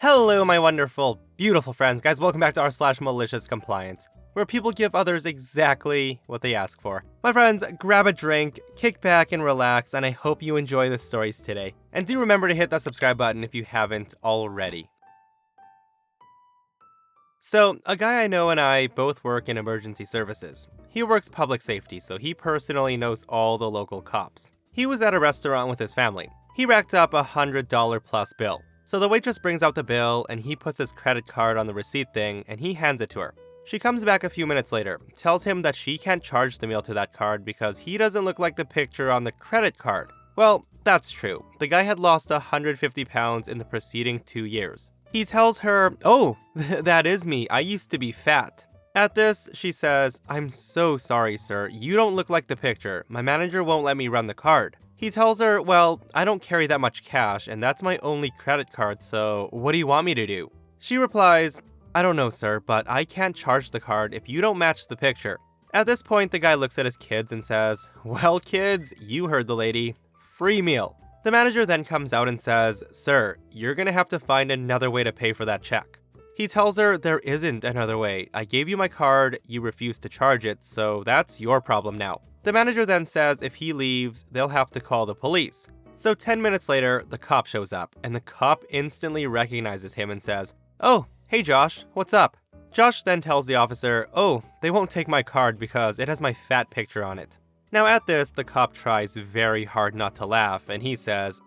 Hello, my wonderful, beautiful friends. Guys, welcome back to r/MaliciousCompliance, where people give others exactly what they ask for. My friends, grab a drink, kick back and relax, and I hope you enjoy the stories today. And do remember to hit that subscribe button if you haven't already. So, a guy I know and I both work in emergency services. He works public safety, so he personally knows all the local cops. He was at a restaurant with his family. He racked up a $100 plus bill. So the waitress brings out the bill, and he puts his credit card on the receipt thing, and he hands it to her. She comes back a few minutes later, tells him that she can't charge the meal to that card because he doesn't look like the picture on the credit card. Well, that's true. The guy had lost 150 pounds in the preceding 2 years. He tells her, "Oh, that is me. I used to be fat." At this, she says, "I'm so sorry, sir. You don't look like the picture. My manager won't let me run the card." He tells her, "Well, I don't carry that much cash, and that's my only credit card, so what do you want me to do?" She replies, "I don't know, sir, but I can't charge the card if you don't match the picture." At this point, the guy looks at his kids and says, "Well, kids, you heard the lady. Free meal." The manager then comes out and says, "Sir, you're gonna have to find another way to pay for that check." He tells her, "There isn't another way. I gave you my card, you refused to charge it, so that's your problem now." The manager then says if he leaves, they'll have to call the police. So 10 minutes later, the cop shows up, and the cop instantly recognizes him and says, "Oh, hey Josh, what's up?" Josh then tells the officer, "Oh, they won't take my card because it has my fat picture on it." Now at this, the cop tries very hard not to laugh, and he says,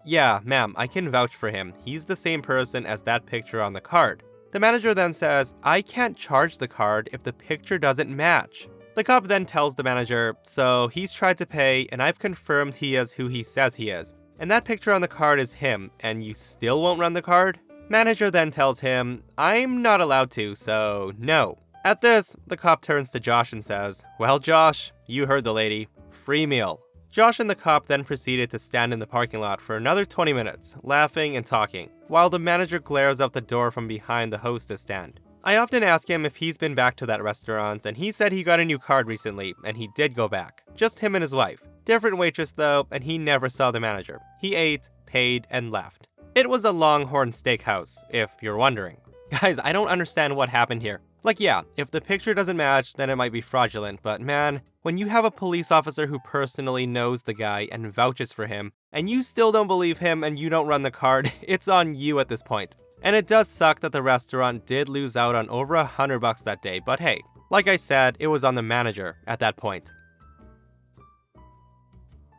Yeah, ma'am, I can vouch for him. He's the same person as that picture on the card." The manager then says, "I can't charge the card if the picture doesn't match." The cop then tells the manager, "So he's tried to pay, and I've confirmed he is who he says he is. And that picture on the card is him, and you still won't run the card?" Manager then tells him, "I'm not allowed to, so no." At this, the cop turns to Josh and says, "Well, Josh, you heard the lady. Free meal." Josh and the cop then proceeded to stand in the parking lot for another 20 minutes, laughing and talking, while the manager glares out the door from behind the hostess stand. I often ask him if he's been back to that restaurant, and he said he got a new card recently, and he did go back. Just him and his wife. Different waitress though, and he never saw the manager. He ate, paid, and left. It was a Longhorn Steakhouse, if you're wondering. Guys, I don't understand what happened here. Like, yeah, if the picture doesn't match, then it might be fraudulent, but man, when you have a police officer who personally knows the guy and vouches for him, and you still don't believe him and you don't run the card, it's on you at this point. And it does suck that the restaurant did lose out on over $100 that day, but hey, like I said, it was on the manager at that point.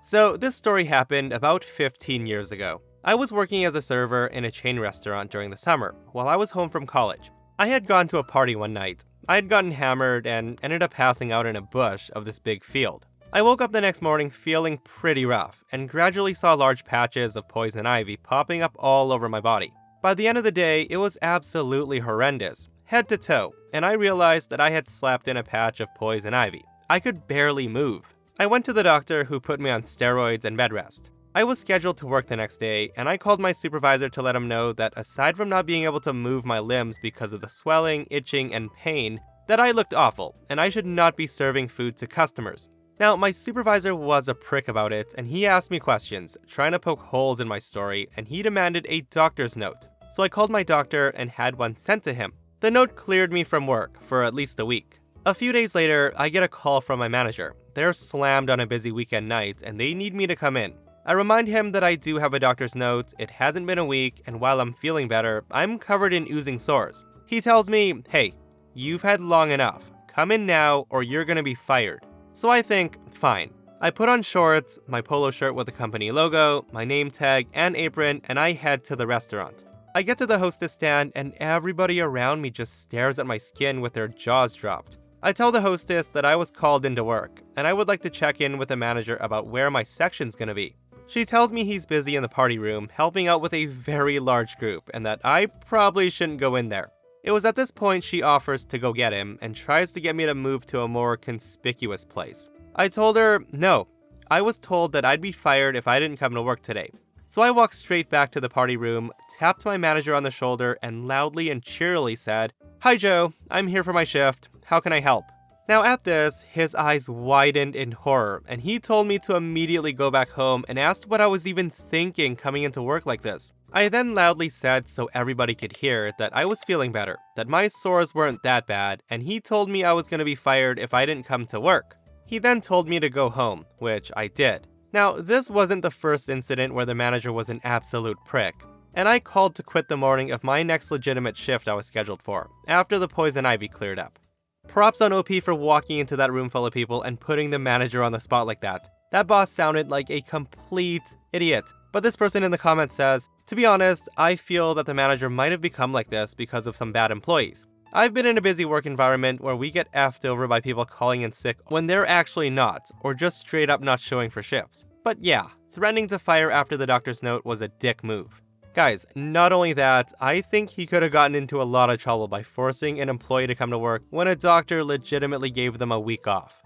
So this story happened about 15 years ago. I was working as a server in a chain restaurant during the summer, while I was home from college. I had gone to a party one night. I had gotten hammered and ended up passing out in a bush of this big field. I woke up the next morning feeling pretty rough, and gradually saw large patches of poison ivy popping up all over my body. By the end of the day, it was absolutely horrendous, head to toe, and I realized that I had slapped in a patch of poison ivy. I could barely move. I went to the doctor, who put me on steroids and bed rest. I was scheduled to work the next day, and I called my supervisor to let him know that aside from not being able to move my limbs because of the swelling, itching, and pain, that I looked awful, and I should not be serving food to customers. Now, my supervisor was a prick about it, and he asked me questions, trying to poke holes in my story, and he demanded a doctor's note. So I called my doctor and had one sent to him. The note cleared me from work for at least a week. A few days later, I get a call from my manager. They're slammed on a busy weekend night, and they need me to come in. I remind him that I do have a doctor's note, it hasn't been a week, and while I'm feeling better, I'm covered in oozing sores. He tells me, "Hey, you've had long enough. Come in now or you're gonna be fired." So I think, fine. I put on shorts, my polo shirt with the company logo, my name tag, and apron, and I head to the restaurant. I get to the hostess stand, and everybody around me just stares at my skin with their jaws dropped. I tell the hostess that I was called into work, and I would like to check in with the manager about where my section's gonna be. She tells me he's busy in the party room, helping out with a very large group, and that I probably shouldn't go in there. It was at this point she offers to go get him, and tries to get me to move to a more conspicuous place. I told her, no, I was told that I'd be fired if I didn't come to work today. So I walked straight back to the party room, tapped my manager on the shoulder, and loudly and cheerily said, "Hi Joe, I'm here for my shift. How can I help?" Now at this, his eyes widened in horror, and he told me to immediately go back home and asked what I was even thinking coming into work like this. I then loudly said so everybody could hear that I was feeling better, that my sores weren't that bad, and he told me I was going to be fired if I didn't come to work. He then told me to go home, which I did. Now, this wasn't the first incident where the manager was an absolute prick, and I called to quit the morning of my next legitimate shift I was scheduled for, after the poison ivy cleared up. Props on OP for walking into that room full of people and putting the manager on the spot like that. That boss sounded like a complete idiot. But this person in the comments says, to be honest, I feel that the manager might have become like this because of some bad employees. I've been in a busy work environment where we get effed over by people calling in sick when they're actually not, or just straight up not showing for shifts. But yeah, threatening to fire after the doctor's note was a dick move. Guys, not only that, I think he could have gotten into a lot of trouble by forcing an employee to come to work when a doctor legitimately gave them a week off.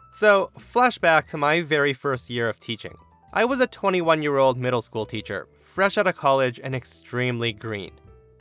So, flashback to my very first year of teaching. I was a 21-year-old middle school teacher, fresh out of college and extremely green.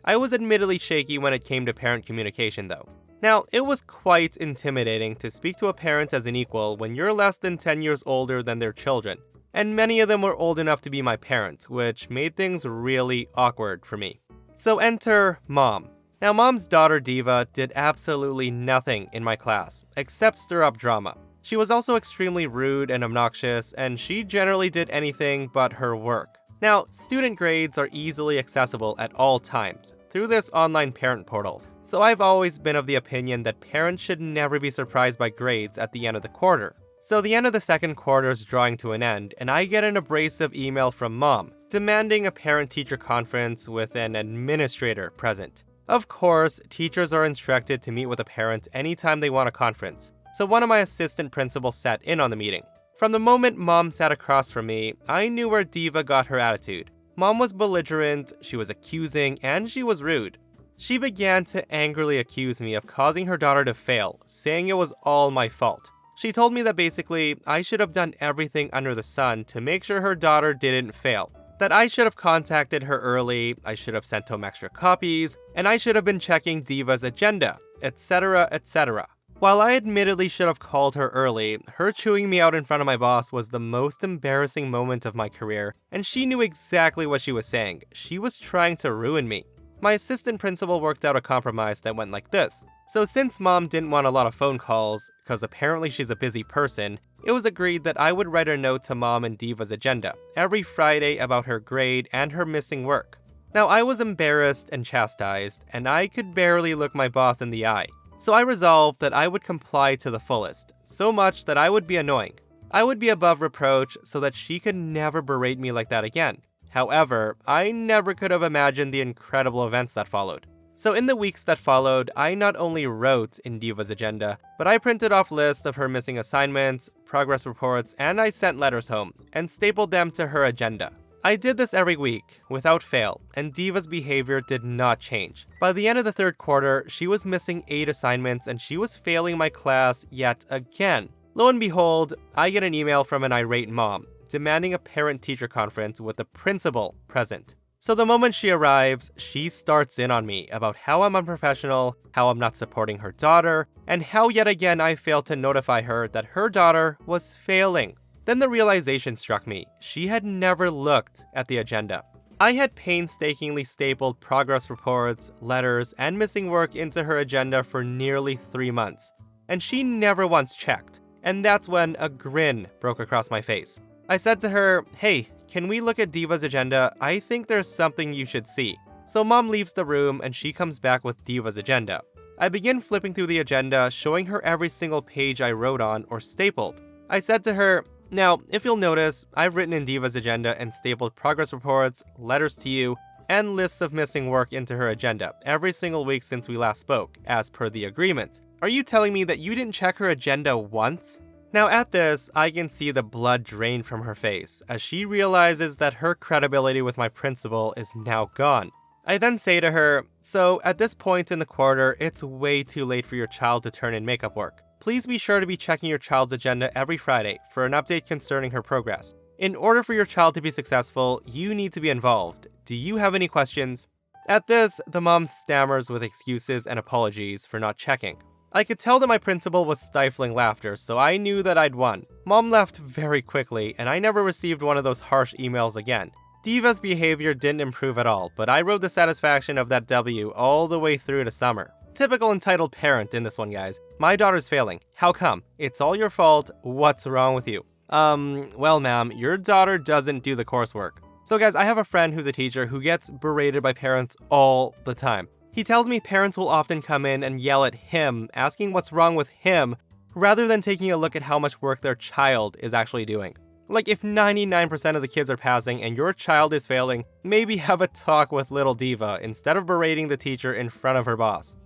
I was admittedly shaky when it came to parent communication though. Now, it was quite intimidating to speak to a parent as an equal when you're less than 10 years older than their children, and many of them were old enough to be my parents, which made things really awkward for me. So enter Mom. Now, Mom's daughter Diva did absolutely nothing in my class, except stir up drama. She was also extremely rude and obnoxious, and she generally did anything but her work. Now, student grades are easily accessible at all times through this online parent portal, so I've always been of the opinion that parents should never be surprised by grades at the end of the quarter. So the end of the second quarter is drawing to an end, and I get an abrasive email from Mom demanding a parent-teacher conference with an administrator present. Of course, teachers are instructed to meet with a parent anytime they want a conference, so one of my assistant principals sat in on the meeting. From the moment Mom sat across from me, I knew where Diva got her attitude. Mom was belligerent, she was accusing, and she was rude. She began to angrily accuse me of causing her daughter to fail, saying it was all my fault. She told me that basically, I should have done everything under the sun to make sure her daughter didn't fail. That I should have contacted her early, I should have sent home extra copies, and I should have been checking Diva's agenda, etc, etc. While I admittedly should have called her early, her chewing me out in front of my boss was the most embarrassing moment of my career, and she knew exactly what she was saying. She was trying to ruin me. My assistant principal worked out a compromise that went like this. So since Mom didn't want a lot of phone calls, because apparently she's a busy person, it was agreed that I would write a note to Mom and Diva's agenda every Friday about her grade and her missing work. Now I was embarrassed and chastised, and I could barely look my boss in the eye. So I resolved that I would comply to the fullest, so much that I would be annoying. I would be above reproach so that she could never berate me like that again. However, I never could have imagined the incredible events that followed. So in the weeks that followed, I not only wrote in Diva's agenda, but I printed off lists of her missing assignments, progress reports, and I sent letters home, and stapled them to her agenda. I did this every week, without fail, and Diva's behavior did not change. By the end of the third quarter, she was missing 8 assignments and she was failing my class yet again. Lo and behold, I get an email from an irate mom, demanding a parent-teacher conference with the principal present. So the moment she arrives, she starts in on me about how I'm unprofessional, how I'm not supporting her daughter, and how yet again I failed to notify her that her daughter was failing. Then the realization struck me. She had never looked at the agenda. I had painstakingly stapled progress reports, letters, and missing work into her agenda for nearly 3 months, and she never once checked. And that's when a grin broke across my face. I said to her, "Hey, can we look at Diva's agenda? I think there's something you should see." So Mom leaves the room and she comes back with Diva's agenda. I begin flipping through the agenda, showing her every single page I wrote on or stapled. I said to her, "Now, if you'll notice, I've written in Diva's agenda and stapled progress reports, letters to you, and lists of missing work into her agenda every single week since we last spoke, as per the agreement. Are you telling me that you didn't check her agenda once?" Now at this, I can see the blood drain from her face, as she realizes that her credibility with my principal is now gone. I then say to her, "So at this point in the quarter, it's way too late for your child to turn in makeup work. Please be sure to be checking your child's agenda every Friday for an update concerning her progress. In order for your child to be successful, you need to be involved. Do you have any questions?" At this, the mom stammers with excuses and apologies for not checking. I could tell that my principal was stifling laughter, so I knew that I'd won. Mom left very quickly, and I never received one of those harsh emails again. Diva's behavior didn't improve at all, but I rode the satisfaction of that W all the way through to summer. Typical entitled parent in this one, guys. My daughter's failing. How come? It's all your fault. What's wrong with you? Well, ma'am, your daughter doesn't do the coursework. So guys, I have a friend who's a teacher who gets berated by parents all the time. He tells me parents will often come in and yell at him, asking what's wrong with him, rather than taking a look at how much work their child is actually doing. Like, if 99% of the kids are passing and your child is failing, maybe have a talk with little Diva instead of berating the teacher in front of her boss.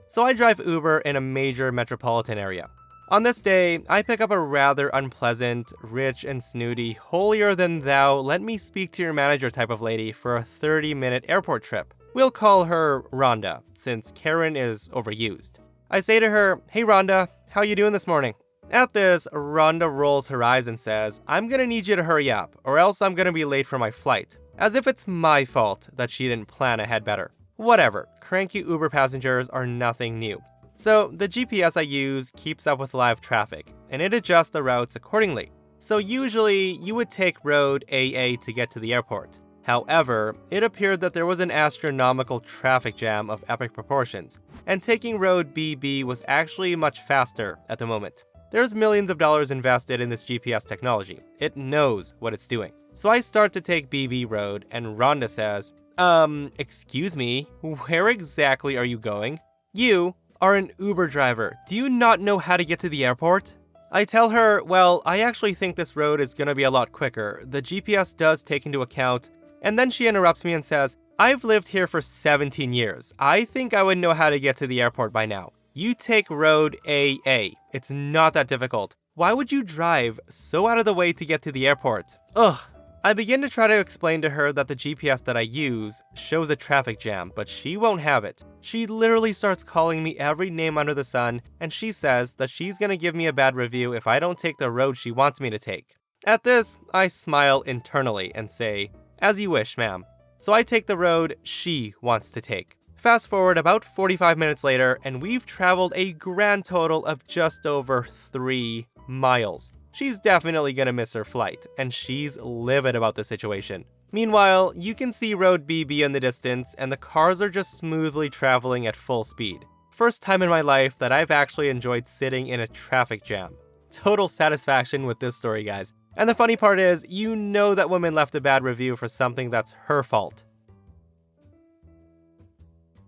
So I drive Uber in a major metropolitan area. On this day, I pick up a rather unpleasant, rich and snooty, holier-than-thou, let me speak to your manager type of lady for a 30-minute airport trip. We'll call her Rhonda, since Karen is overused. I say to her, "Hey Rhonda, how you doing this morning?" At this, Rhonda rolls her eyes and says, "I'm gonna need you to hurry up, or else I'm gonna be late for my flight." As if it's my fault that she didn't plan ahead better. Whatever, cranky Uber passengers are nothing new. So the GPS I use keeps up with live traffic, and it adjusts the routes accordingly. So usually, you would take road AA to get to the airport. However, it appeared that there was an astronomical traffic jam of epic proportions, and taking road BB was actually much faster at the moment. There's millions of dollars invested in this GPS technology. It knows what it's doing. So I start to take BB road, and Rhonda says, excuse me, where exactly are you going? You are an Uber driver. Do you not know how to get to the airport? I tell her, well, I actually think this road is gonna be a lot quicker. The GPS does take into account, and then she interrupts me and says, I've lived here for 17 years. I think I would know how to get to the airport by now. You take road AA. It's not that difficult. Why would you drive so out of the way to get to the airport? Ugh. I begin to try to explain to her that the GPS that I use shows a traffic jam, but she won't have it. She literally starts calling me every name under the sun, and she says that she's gonna give me a bad review if I don't take the road she wants me to take. At this, I smile internally and say, as you wish, ma'am. So I take the road she wants to take. Fast forward about 45 minutes later, and we've traveled a grand total of just over 3 miles. She's definitely gonna miss her flight, and she's livid about the situation. Meanwhile, you can see road BB in the distance, and the cars are just smoothly traveling at full speed. First time in my life that I've actually enjoyed sitting in a traffic jam. Total satisfaction with this story, guys. And the funny part is, you know that woman left a bad review for something that's her fault.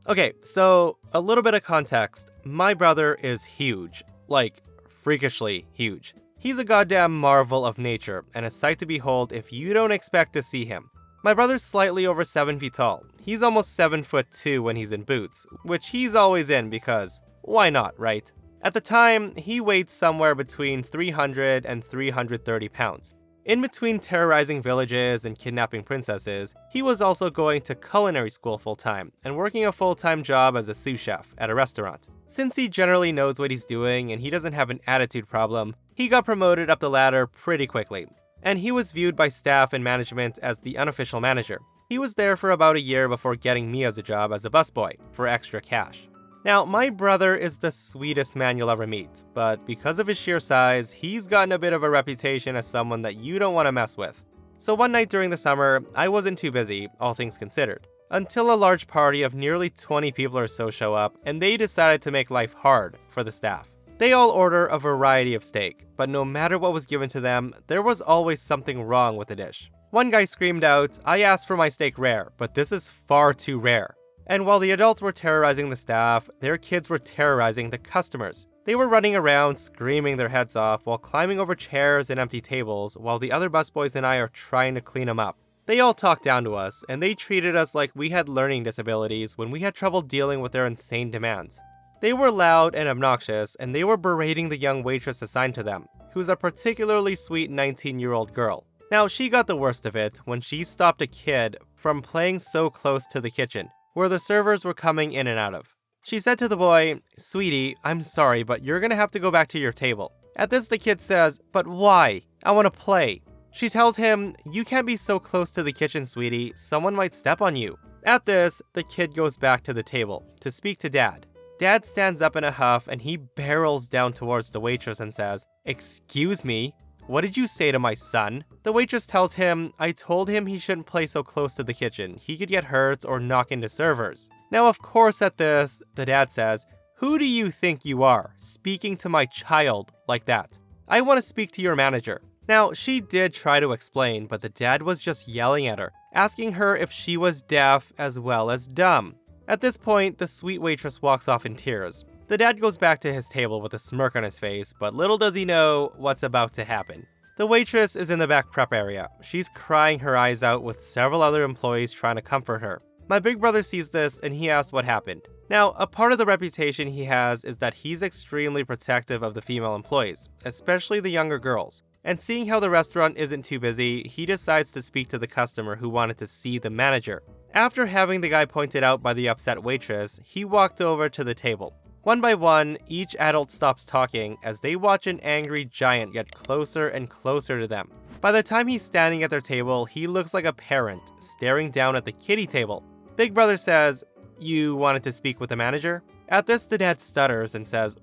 Okay, so a little bit of context. My brother is huge. Like, freakishly huge. He's a goddamn marvel of nature, and a sight to behold if you don't expect to see him. My brother's slightly over 7 feet tall. He's almost 7'2" when he's in boots, which he's always in because, why not, right? At the time, he weighed somewhere between 300 and 330 pounds. In between terrorizing villages and kidnapping princesses, he was also going to culinary school full-time and working a full-time job as a sous chef at a restaurant. Since he generally knows what he's doing and he doesn't have an attitude problem, he got promoted up the ladder pretty quickly, and he was viewed by staff and management as the unofficial manager. He was there for about a year before getting me as a job as a busboy for extra cash. Now, my brother is the sweetest man you'll ever meet, but because of his sheer size, he's gotten a bit of a reputation as someone that you don't want to mess with. So one night during the summer, I wasn't too busy, all things considered, until a large party of nearly 20 people or so show up, and they decided to make life hard for the staff. They all order a variety of steak, but no matter what was given to them, there was always something wrong with the dish. One guy screamed out, "I asked for my steak rare, but this is far too rare." And while the adults were terrorizing the staff, their kids were terrorizing the customers. They were running around, screaming their heads off, while climbing over chairs and empty tables, while the other busboys and I are trying to clean them up. They all talked down to us, and they treated us like we had learning disabilities when we had trouble dealing with their insane demands. They were loud and obnoxious, and they were berating the young waitress assigned to them, who's a particularly sweet 19-year-old girl. Now, she got the worst of it when she stopped a kid from playing so close to the kitchen, where the servers were coming in and out of. She said to the boy, "Sweetie, I'm sorry, but you're gonna have to go back to your table." At this, the kid says, "But why? I wanna play." She tells him, "You can't be so close to the kitchen, sweetie. Someone might step on you." At this, the kid goes back to the table to speak to Dad. Dad stands up in a huff and he barrels down towards the waitress and says, "Excuse me, what did you say to my son?" The waitress tells him, "I told him he shouldn't play so close to the kitchen. He could get hurt or knock into servers." Now, of course, at this, the dad says, "Who do you think you are, speaking to my child like that? I want to speak to your manager." Now, she did try to explain, but the dad was just yelling at her, asking her if she was deaf as well as dumb. At this point, the sweet waitress walks off in tears. The dad goes back to his table with a smirk on his face, but little does he know what's about to happen. The waitress is in the back prep area. She's crying her eyes out with several other employees trying to comfort her. My big brother sees this and he asks what happened. Now, a part of the reputation he has is that he's extremely protective of the female employees, especially the younger girls. And seeing how the restaurant isn't too busy, he decides to speak to the customer who wanted to see the manager. After having the guy pointed out by the upset waitress, he walked over to the table. One by one, each adult stops talking as they watch an angry giant get closer and closer to them. By the time he's standing at their table, he looks like a parent staring down at the kiddie table. Big brother says, "You wanted to speak with the manager?" At this, the dad stutters and says,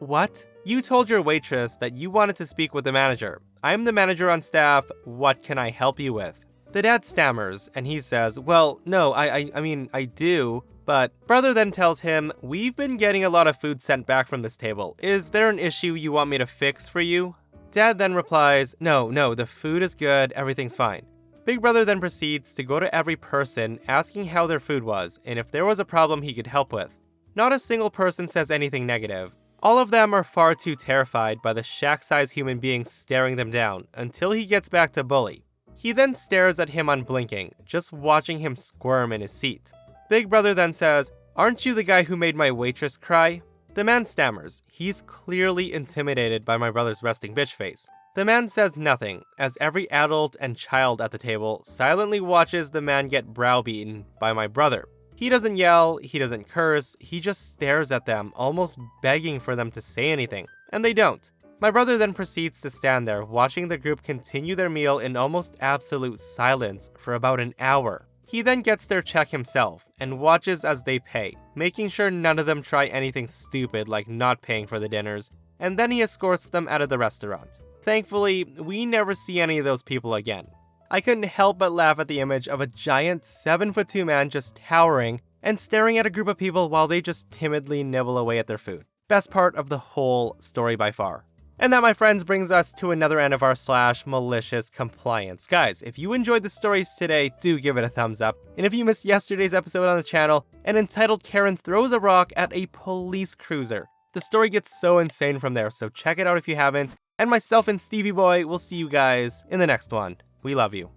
What? You told your waitress that you wanted to speak with the manager. I'm the manager on staff. What can I help you with?" The dad stammers and he says, "Well, no, I mean, I do." But brother then tells him, "We've been getting a lot of food sent back from this table. Is there an issue you want me to fix for you?" Dad then replies, No, the food is good, everything's fine." Big brother then proceeds to go to every person asking how their food was and if there was a problem he could help with. Not a single person says anything negative. All of them are far too terrified by the shack-sized human being staring them down until he gets back to Bully. He then stares at him unblinking, just watching him squirm in his seat. Big brother then says, "Aren't you the guy who made my waitress cry?" The man stammers. He's clearly intimidated by my brother's resting bitch face. The man says nothing, as every adult and child at the table silently watches the man get browbeaten by my brother. He doesn't yell, he doesn't curse, he just stares at them, almost begging for them to say anything, and they don't. My brother then proceeds to stand there, watching the group continue their meal in almost absolute silence for about an hour. He then gets their check himself, and watches as they pay, making sure none of them try anything stupid like not paying for the dinners, and then he escorts them out of the restaurant. Thankfully, we never see any of those people again. I couldn't help but laugh at the image of a giant 7'2" man just towering and staring at a group of people while they just timidly nibble away at their food. Best part of the whole story by far. And that, my friends, brings us to another end of our /MaliciousCompliance. Guys, if you enjoyed the stories today, do give it a thumbs up. And if you missed yesterday's episode on the channel, an entitled Karen throws a rock at a police cruiser. The story gets so insane from there, so check it out if you haven't. And myself and Stevie Boy will see you guys in the next one. We love you.